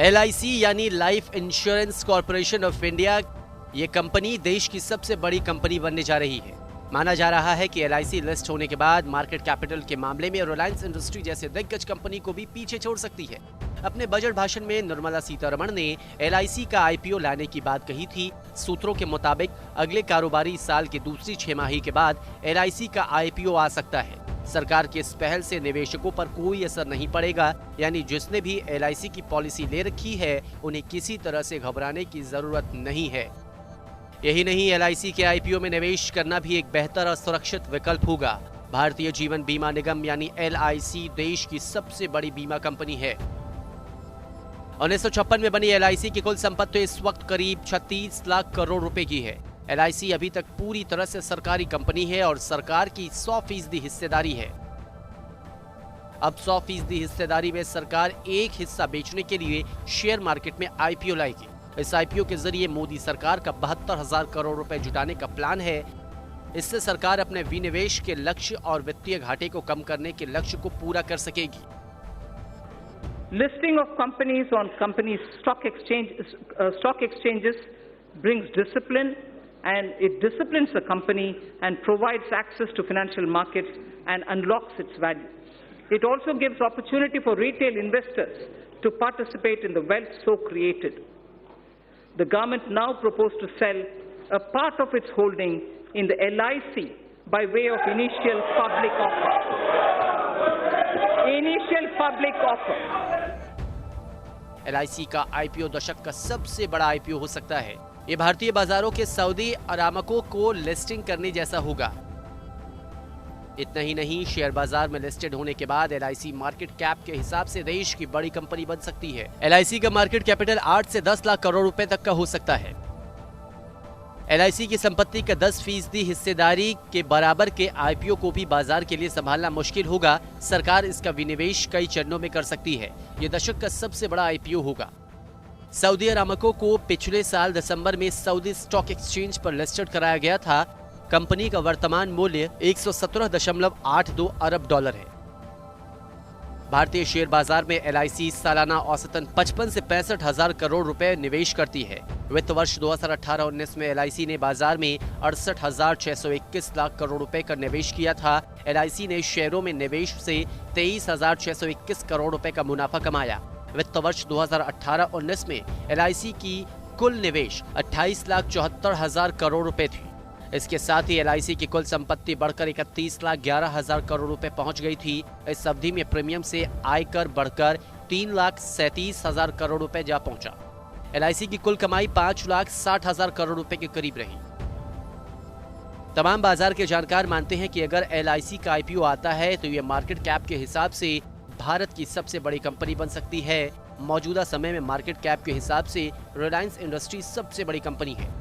LIC यानी life insurance corporation of India, ये company देश की सबसे बड़ी कंपनी बनने जा रही है। माना जा रहा है कि LIC लिस्ट होने के बाद मार्केट कैपिटल के मामले में रिलायंस इंडस्ट्री जैसे दिग्गज कंपनी को भी पीछे छोड़ सकती है। अपने बजट भाषण में निर्मला सीतारमण ने LIC का IPO लाने की बात कही थी। सूत्रों के मुताबिक अगले कारोबारी साल की दूसरी छमाही के बाद LIC का IPO आ सकता है। सरकार की इस पहल से निवेशकों पर कोई असर नहीं पड़ेगा, यानी जिसने भी LIC की पॉलिसी ले रखी है उन्हें किसी तरह से घबराने की जरूरत नहीं है। यही नहीं, LIC के IPO में निवेश करना भी एक बेहतर और सुरक्षित विकल्प होगा। भारतीय जीवन बीमा निगम यानी LIC देश की सबसे बड़ी बीमा कंपनी है। 1956 में बनी LIC की कुल संपत्ति इस वक्त करीब 36 लाख करोड़ रुपए की है। LIC अभी तक पूरी तरह से सरकारी कंपनी है और सरकार की 100% हिस्सेदारी है। अब 100% हिस्सेदारी में सरकार एक हिस्सा बेचने के लिए शेयर मार्केट में IPO लाएगी। इस IPO के जरिए मोदी सरकार का 72,000 करोड़ रुपए जुटाने का प्लान है। इससे सरकार अपने विनिवेश के लक्ष्य और वित्तीय घाटे को कम करने के लक्ष्य को पूरा कर सकेगी। Listing of companies on companies stock exchanges brings discipline, and it disciplines the company and provides access to financial markets and unlocks its value. It also gives opportunity for retail investors to participate in the wealth so created. The government now proposes to sell a part of its holding in the LIC by way of initial public offer. LIC का IPO दशक का सबसे बड़ा IPO हो सकता है। ये भारतीय बाजारों के सऊदी अरामको को लिस्टिंग करने जैसा होगा। इतना ही नहीं, शेयर बाजार में लिस्टेड होने के बाद LIC मार्केट कैप के हिसाब से देश की बड़ी कंपनी बन सकती है। LIC का मार्केट कैपिटल 8 से 10 लाख करोड़ रुपए तक का हो सकता है। LIC की संपत्ति का 10% हिस्सेदारी के बराबर के IPO को भी बाजार के लिए संभालना मुश्किल होगा। सरकार इसका विनिवेश कई चरणों में कर सकती है। ये दशक का सबसे बड़ा IPO होगा। सऊदी अरामको को पिछले साल दिसंबर में सऊदी स्टॉक एक्सचेंज पर लिस्टेड कराया गया था। कंपनी का वर्तमान मूल्य 117.82 अरब डॉलर है। भारतीय शेयर बाजार में LIC सालाना औसतन 55 से 65,000 करोड़ रुपए निवेश करती है। वित्त वर्ष 2018-19 में LIC ने बाजार में 68,621 लाख करोड़ रुपए का निवेश किया था। LIC ने शेयरों में निवेश से 23,621 करोड़ रुपए का मुनाफा कमाया। वित्त वर्ष 2018-19 में LIC की कुल निवेश 28,74,000 करोड़ रुपए थी। इसके साथ ही LIC की कुल संपत्ति बढ़कर 31,11,000 करोड़ रुपए पहुंच गई थी। इस अवधि में प्रीमियम से आयकर बढ़कर 3,37,000 करोड़ रुपए जा पहुंचा। LIC की कुल कमाई 5,60,000 करोड़ रुपए के करीब रही। तमाम बाजार के जानकार मानते हैं कि अगर LIC का IPO आता है तो यह मार्केट कैप के हिसाब से भारत की सबसे बड़ी कंपनी बन सकती है। मौजूदा समय में मार्केट कैप के हिसाब से रिलायंस इंडस्ट्री सबसे बड़ी कंपनी है।